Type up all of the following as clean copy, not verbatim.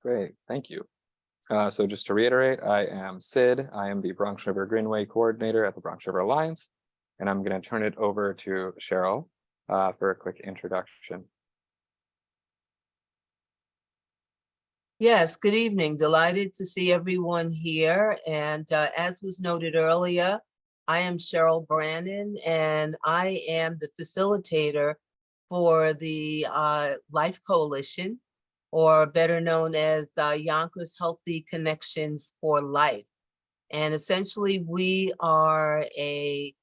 Great, thank you. So just to reiterate, I am Sid. I am the Bronx River Greenway Coordinator at the Bronx River Alliance, and I'm going to turn it over to Cheryl for a quick introduction. Yes, good evening. Delighted to see everyone here. And as was noted earlier, I am Cheryl Brannon, and I am the facilitator for the Life Coalition, or better known as Yonkers Healthy Connections for Life. And essentially, we are a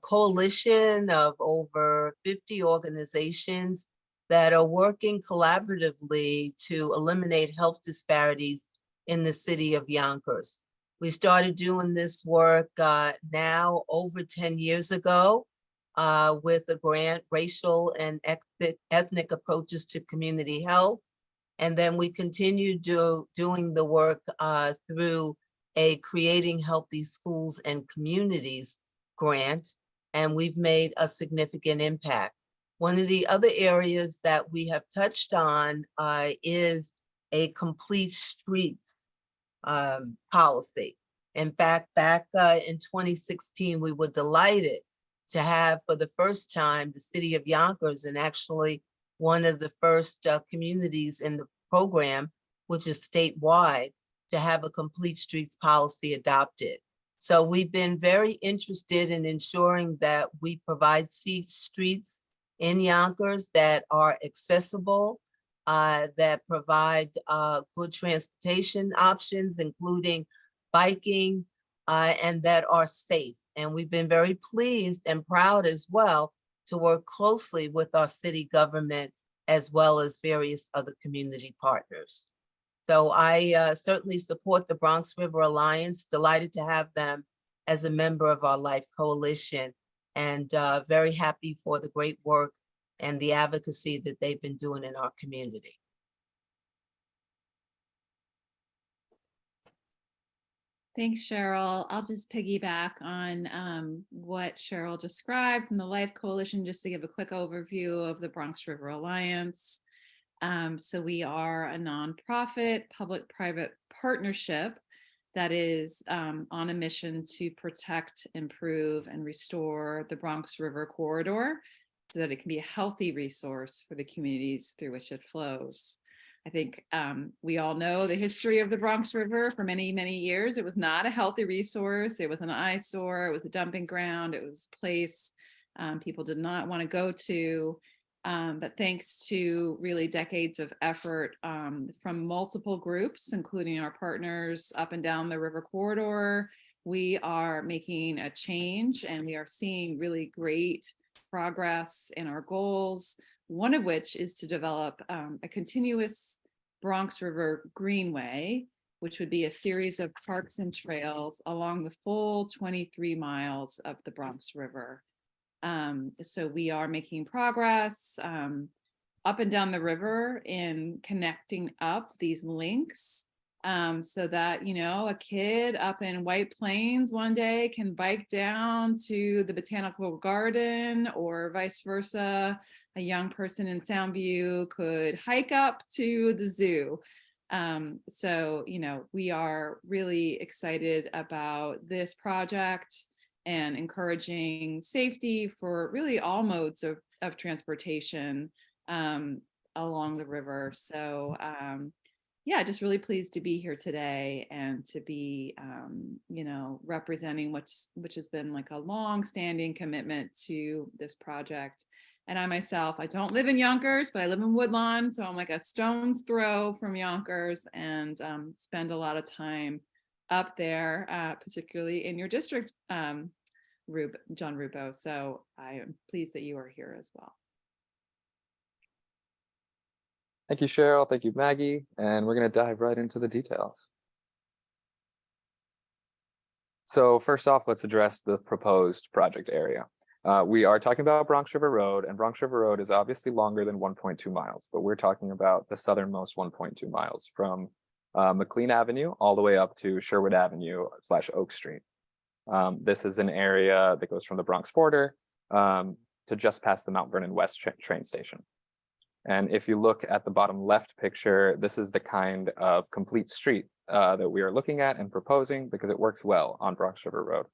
coalition of over 50 organizations that are working collaboratively to eliminate health disparities in the city of Yonkers. We started doing this work now over 10 years ago with a grant, Racial and Ethnic Approaches to Community Health. And then we continue doing the work through a Creating Healthy Schools and Communities grant, and we've made a significant impact. One of the other areas that we have touched on is a complete streets policy. In fact, back in 2016, we were delighted to have for the first time the city of Yonkers, and actually one of the first communities in the program, which is statewide, to have a complete streets policy adopted. So we've been very interested in ensuring that we provide streets in Yonkers that are accessible, that provide good transportation options, including biking, and that are safe. And we've been very pleased and proud as well to work closely with our city government as well as various other community partners. So I certainly support the Bronx River Alliance, delighted to have them as a member of our Life Coalition, and very happy for the great work and the advocacy that they've been doing in our community. Thanks, Cheryl. I'll just piggyback on what Cheryl described from the Life Coalition, just to give a quick overview of the Bronx River Alliance. So we are a nonprofit public-private partnership that is on a mission to protect, improve, and restore the Bronx River corridor so that it can be a healthy resource for the communities through which it flows. I think we all know the history of the Bronx River for many, many years. It was not a healthy resource. It was an eyesore. It was a dumping ground. It was a place people did not want to go to. But thanks to really decades of effort from multiple groups, including our partners up and down the river corridor, we are making a change, and we are seeing really great progress in our goals, one of which is to develop a continuous Bronx River Greenway, which would be a series of parks and trails along the full 23 miles of the Bronx River. So we are making progress up and down the river in connecting up these links so that, you know, a kid up in White Plains one day can bike down to the botanical garden, or vice versa. A young person in Soundview could hike up to the zoo. So, you know, we are really excited about this project and encouraging safety for really all modes of transportation along the river. So yeah, just really pleased to be here today and to be, you know, representing which has been like a long-standing commitment to this project. And I myself, I don't live in Yonkers, but I live in Woodlawn, so I'm like a stone's throw from Yonkers, and spend a lot of time up there, particularly in your district, John Rubo. So I am pleased that you are here as well. Thank you, Cheryl. Thank you, Maggie. And we're going to dive right into the details. So first off, let's address the proposed project area. We are talking about Bronx River Road, and Bronx River Road is obviously longer than 1.2 miles, but we're talking about the southernmost 1.2 miles from McLean Avenue all the way up to Sherwood Avenue / Oak Street. This is an area that goes from the Bronx border to just past the Mount Vernon West train station. And if you look at the bottom left picture, this is the kind of complete street that we are looking at and proposing because it works well on Bronx River Road.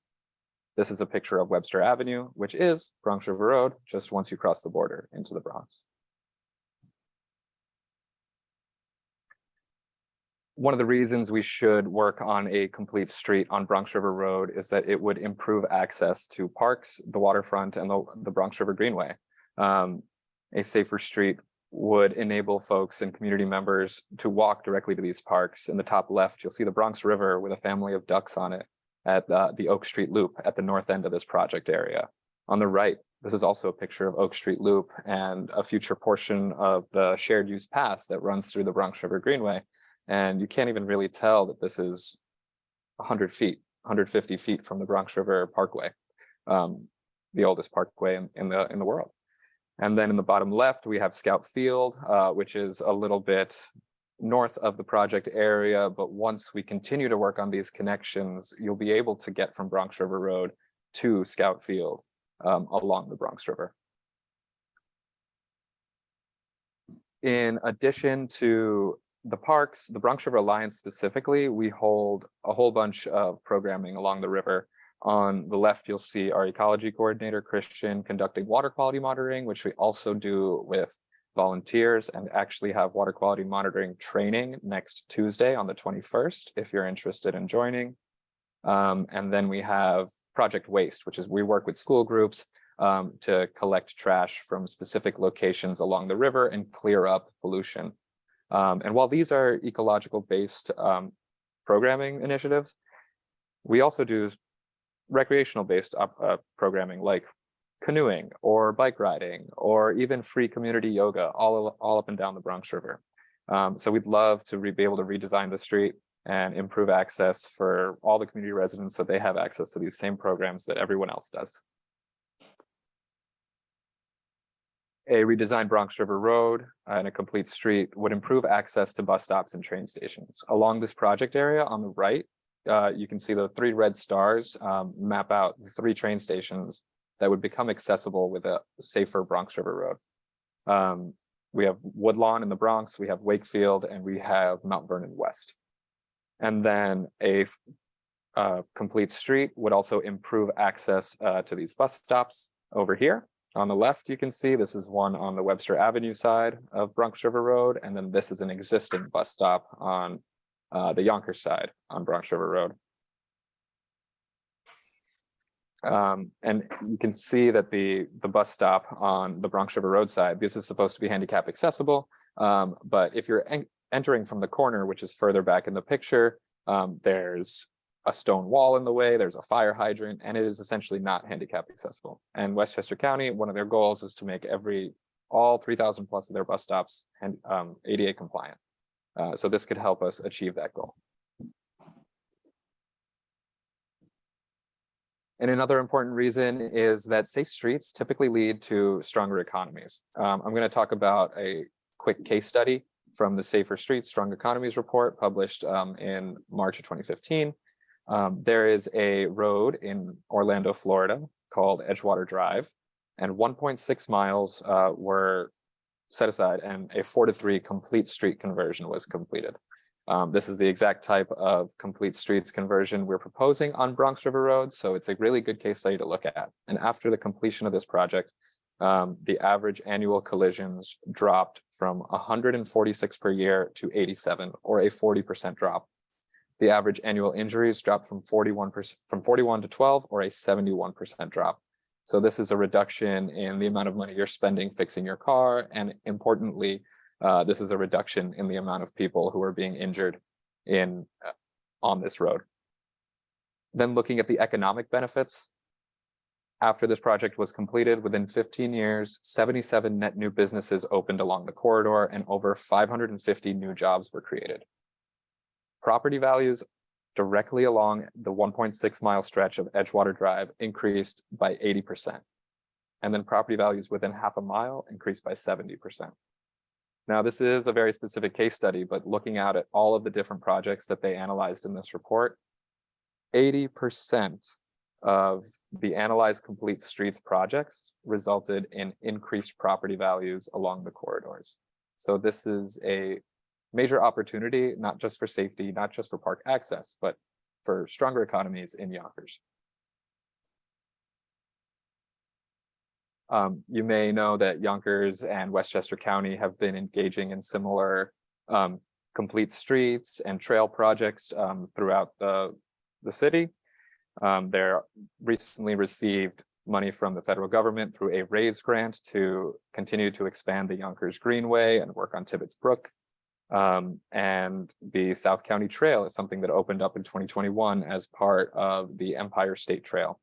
This is a picture of Webster Avenue, which is Bronx River Road, just once you cross the border into the Bronx. One of the reasons we should work on a complete street on Bronx River Road is that it would improve access to parks, the waterfront, and the Bronx River Greenway. A safer street would enable folks and community members to walk directly to these parks. In the top left, you'll see the Bronx River with a family of ducks on it at the Oak Street Loop at the north end of this project area. On the right, this is also a picture of Oak Street Loop and a future portion of the shared use path that runs through the Bronx River Greenway. And you can't even really tell that this is 100 feet, 150 feet from the Bronx River Parkway, the oldest parkway in the world. And then in the bottom left, we have Scout Field, which is a little bit north of the project area. But once we continue to work on these connections, you'll be able to get from Bronx River Road to Scout Field along the Bronx River. In addition to the parks, the Bronx River Alliance specifically, we hold a whole bunch of programming along the river. On the left, you'll see our ecology coordinator, Christian, conducting water quality monitoring, which we also do with volunteers and actually have water quality monitoring training next Tuesday on the 21st, if you're interested in joining. And then we have Project Waste, which is we work with school groups to collect trash from specific locations along the river and clear up pollution. And while these are ecological based programming initiatives, we also do recreational based programming like canoeing or bike riding or even free community yoga all up and down the Bronx River. So we'd love to be able to redesign the street and improve access for all the community residents so they have access to these same programs that everyone else does. A redesigned Bronx River Road and a complete street would improve access to bus stops and train stations. Along this project area on the right, you can see the 3 red stars map out the 3 train stations that would become accessible with a safer Bronx River Road. We have Woodlawn in the Bronx, we have Wakefield, and we have Mount Vernon West. And then a complete street would also improve access to these bus stops over here. On the left, you can see this is one on the Webster Avenue side of Bronx River Road, and then this is an existing bus stop on the Yonkers side on Bronx River Road. And you can see that the bus stop on the Bronx River Road side, this is supposed to be handicap accessible, but if you're entering from the corner, which is further back in the picture, there's a stone wall in the way, there's a fire hydrant, and it is essentially not handicap accessible. And Westchester County, one of their goals is to make all 3,000 plus of their bus stops and ADA compliant. So this could help us achieve that goal. And another important reason is that safe streets typically lead to stronger economies. I'm going to talk about a quick case study from the Safer Streets, Strong Economies report published in March of 2015. There is a road in Orlando, Florida called Edgewater Drive, and 1.6 miles were set aside and a 4-to-3 complete street conversion was completed. This is the exact type of complete streets conversion we're proposing on Bronx River Road, so it's a really good case study to look at. And after the completion of this project, the average annual collisions dropped from 146 per year to 87, or a 40% drop. The average annual injuries dropped from 41 to 12, or a 71% drop. So this is a reduction in the amount of money you're spending fixing your car, and importantly, this is a reduction in the amount of people who are being injured on this road. Then looking at the economic benefits, after this project was completed, within 15 years, 77 net new businesses opened along the corridor and over 550 new jobs were created. Property values directly along the 1.6 mile stretch of Edgewater Drive increased by 80%. And then property values within half a mile increased by 70%. Now, this is a very specific case study, but looking out at all of the different projects that they analyzed in this report, 80% of the analyzed complete streets projects resulted in increased property values along the corridors. So this is a major opportunity, not just for safety, not just for park access, but for stronger economies in Yonkers. You may know that Yonkers and Westchester County have been engaging in similar complete streets and trail projects throughout the city. They're recently received money from the federal government through a RAISE grant to continue to expand the Yonkers Greenway and work on Tibbetts Brook. And the South County Trail is something that opened up in 2021 as part of the Empire State Trail.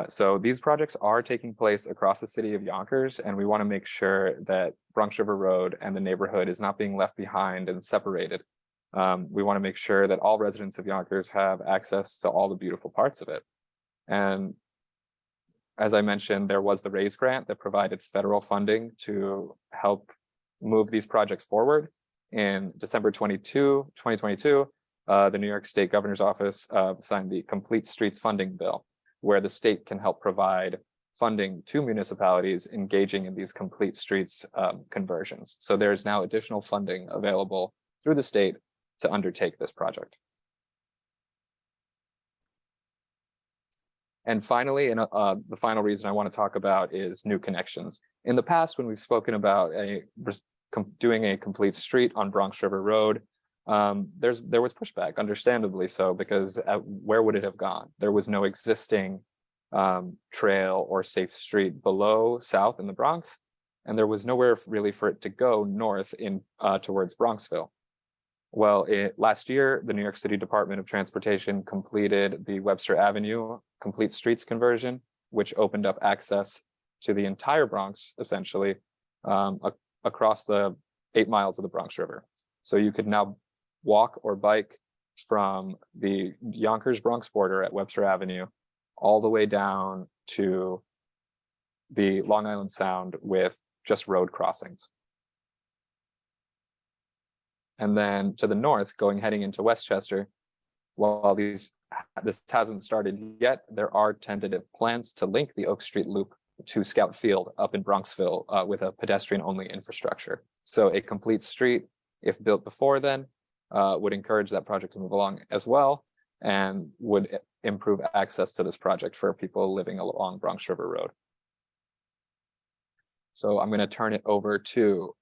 So these projects are taking place across the city of Yonkers, and we want to make sure that Bronx River Road and the neighborhood is not being left behind and separated. We want to make sure that all residents of Yonkers have access to all the beautiful parts of it. And as I mentioned, there was the RAISE grant that provided federal funding to help move these projects forward. In December 2022, the New York State Governor's Office signed the Complete Streets Funding Bill, where the state can help provide funding to municipalities engaging in these complete streets conversions. So there's now additional funding available through the state to undertake this project. And finally, the final reason I want to talk about is new connections. In the past, when we've spoken about doing a complete street on Bronx River Road, there was pushback, understandably so, because where would it have gone? There was no existing trail or safe street below south in the Bronx, and there was nowhere really for it to go north towards Bronxville. Well, last year, the New York City Department of Transportation completed the Webster Avenue Complete Streets conversion, which opened up access to the entire Bronx, essentially, across the 8 miles of the Bronx River. So you could now walk or bike from the Yonkers-Bronx border at Webster Avenue all the way down to the Long Island Sound with just road crossings. And then to the north, heading into Westchester, while this hasn't started yet, there are tentative plans to link the Oak Street Loop to Scout Field up in Bronxville with a pedestrian-only infrastructure. So a complete street, if built before then, would encourage that project to move along as well, and would improve access to this project for people living along Bronx River Road. So I'm going to turn it over to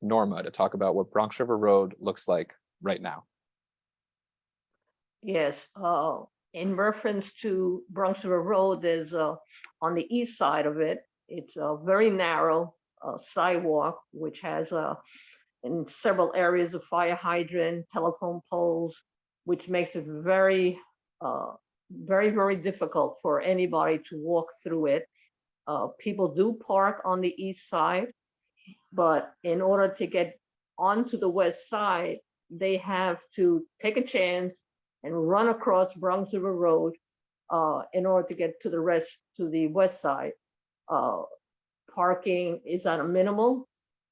Norma to talk about what Bronx River Road looks like right now. Yes, in reference to Bronx River Road, there's on the east side of it, it's a very narrow sidewalk, which has in several areas a fire hydrant, telephone poles, which makes it very, very difficult for anybody to walk through it. People do park on the east side, but in order to get onto the west side, they have to take a chance and run across Bronx River Road in order to get to the west side. Parking is at a minimal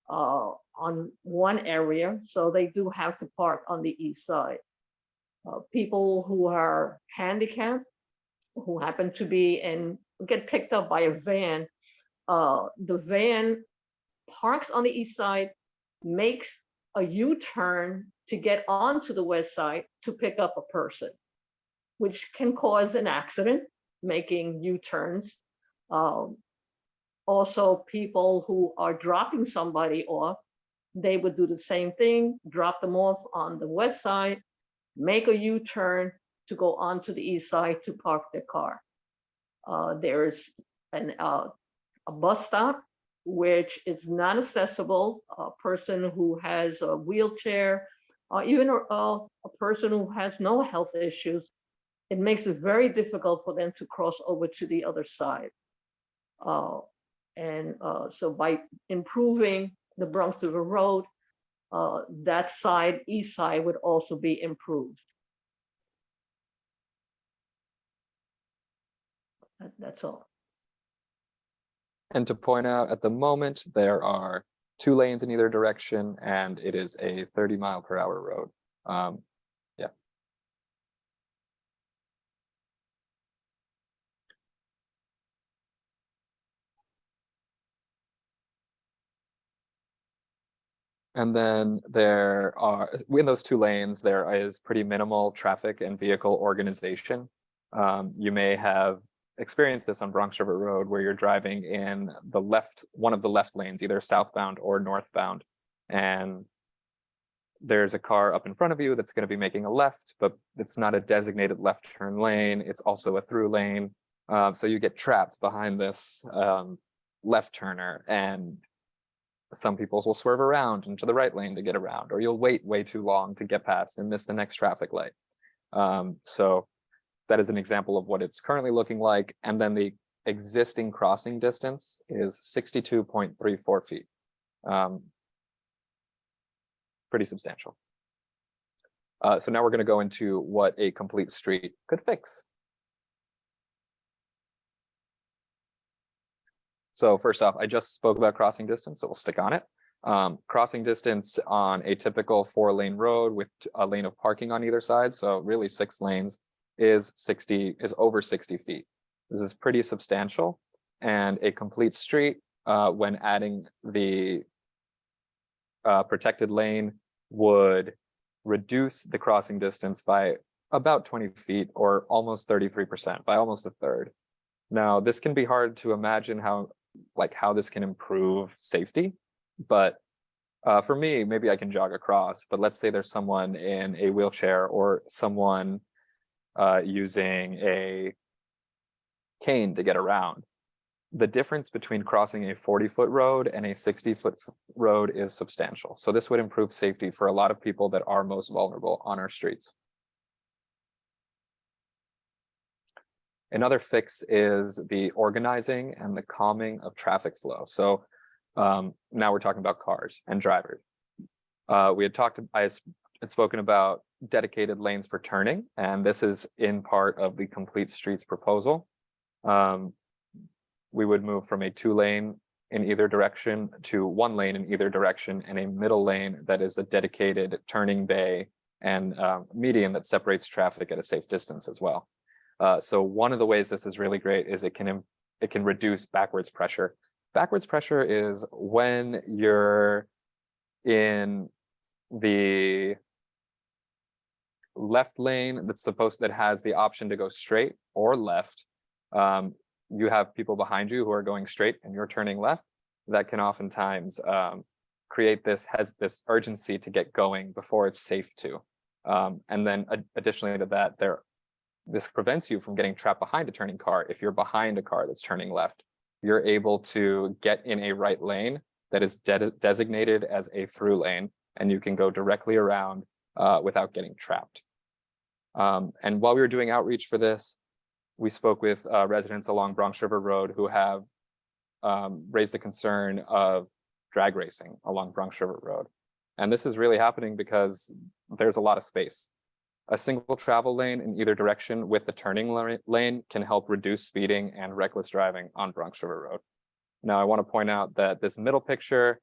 on one area, so they do have to park on the east side. People who are handicapped, who happen to be and get picked up by a van, the van parks on the east side, makes a U-turn to get onto the west side to pick up a person, which can cause an accident, making U-turns. Also, people who are dropping somebody off, they would do the same thing, drop them off on the west side, make a U-turn to go onto the east side to park their car. There's a bus stop, which is not accessible. A person who has a wheelchair, or even a person who has no health issues, it makes it very difficult for them to cross over to the other side. So by improving the Bronx River Road, that side, east side, would also be improved. That's all. And to point out, at the moment, there are 2 lanes in either direction, and it is a 30-mile-per-hour road. Yeah. And then there are, in those two lanes, there is pretty minimal traffic and vehicle organization. You may have experienced this on Bronx River Road where you're driving in the left, one of the left lanes, either southbound or northbound. And there's a car up in front of you that's going to be making a left, but it's not a designated left turn lane. It's also a through lane. So you get trapped behind this left turner, and some people will swerve around into the right lane to get around, or you'll wait way too long to get past and miss the next traffic light. So that is an example of what it's currently looking like. And then the existing crossing distance is 62.34 feet. Pretty substantial. So now we're going to go into what a complete street could fix. So first off, I just spoke about crossing distance, so we'll stick on it. Crossing distance on a typical 4-lane road with a lane of parking on either side, so really 6 lanes, is over 60 feet. This is pretty substantial, and a complete street, when adding the protected lane, would reduce the crossing distance by about 20 feet, or almost 33%, by almost a third. Now, this can be hard to imagine how this can improve safety, but for me, maybe I can jog across, but let's say there's someone in a wheelchair or someone using a cane to get around. The difference between crossing a 40-foot road and a 60-foot road is substantial. So this would improve safety for a lot of people that are most vulnerable on our streets. Another fix is the organizing and the calming of traffic flow. So now we're talking about cars and drivers. I had spoken about dedicated lanes for turning, and this is in part of the Complete Streets proposal. We would move from a 2-lane in either direction to 1 lane in either direction, and a middle lane that is a dedicated turning bay and median that separates traffic at a safe distance as well. So one of the ways this is really great is it can reduce backwards pressure. Backwards pressure is when you're in the left lane that has the option to go straight or left. You have people behind you who are going straight and you're turning left. That can oftentimes create this urgency to get going before it's safe to. And then additionally to that, this prevents you from getting trapped behind a turning car. If you're behind a car that's turning left, you're able to get in a right lane that is designated as a through lane, and you can go directly around without getting trapped. And while we were doing outreach for this, we spoke with residents along Bronx River Road who have raised the concern of drag racing along Bronx River Road. And this is really happening because there's a lot of space. A single travel lane in either direction with the turning lane can help reduce speeding and reckless driving on Bronx River Road. Now, I want to point out that this middle picture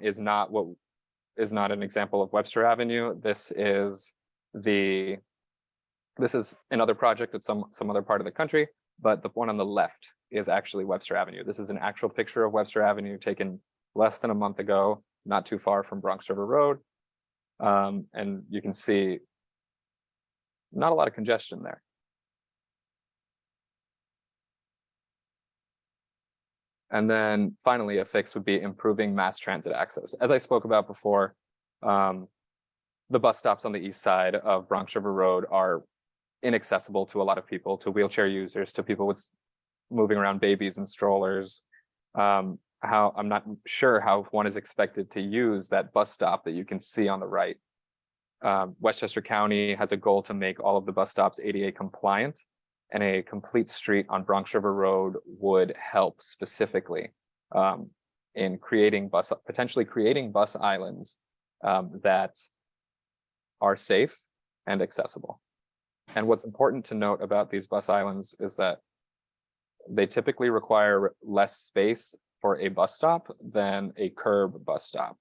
is not an example of Webster Avenue. This is another project at some other part of the country, but the one on the left is actually Webster Avenue. This is an actual picture of Webster Avenue taken less than a month ago, not too far from Bronx River Road. And you can see not a lot of congestion there. And then finally, a fix would be improving mass transit access. As I spoke about before, the bus stops on the east side of Bronx River Road are inaccessible to a lot of people, to wheelchair users, to people with moving around babies and strollers. I'm not sure how one is expected to use that bus stop that you can see on the right. Westchester County has a goal to make all of the bus stops ADA compliant, and a complete street on Bronx River Road would help specifically in potentially creating bus islands that are safe and accessible. And what's important to note about these bus islands is that they typically require less space for a bus stop than a curb bus stop,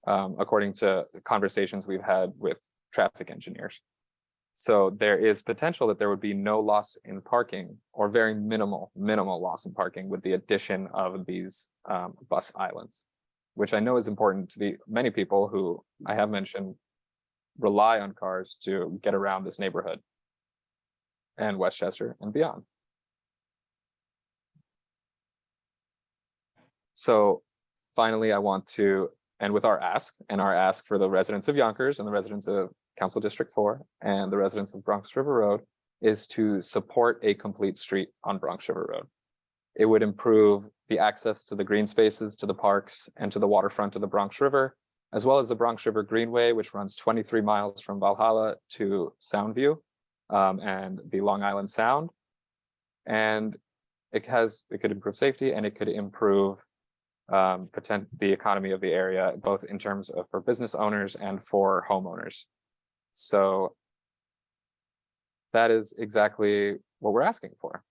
according to conversations we've had with traffic engineers. So there is potential that there would be no loss in parking, or very minimal loss in parking with the addition of these bus islands. which I know is important to the many people who I have mentioned rely on cars to get around this neighborhood and Westchester and beyond. So finally, I want to end with our ask, and our ask for the residents of Yonkers and the residents of Council District 4 and the residents of Bronx River Road is to support a complete street on Bronx River Road. It would improve the access to the green spaces, to the parks, and to the waterfront of the Bronx River, as well as the Bronx River Greenway, which runs 23 miles from Valhalla to Soundview and the Long Island Sound. And it could improve safety, and it could improve the economy of the area, both in terms of for business owners and for homeowners. So that is exactly what we're asking for.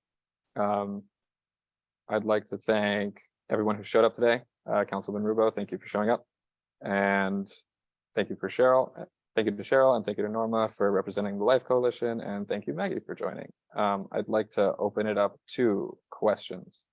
I'd like to thank everyone who showed up today. Councilman Rubo, thank you for showing up. And thank you for Cheryl. Thank you to Cheryl, and thank you to Norma for representing the Life Coalition. And thank you, Maggie, for joining. I'd like to open it up to questions.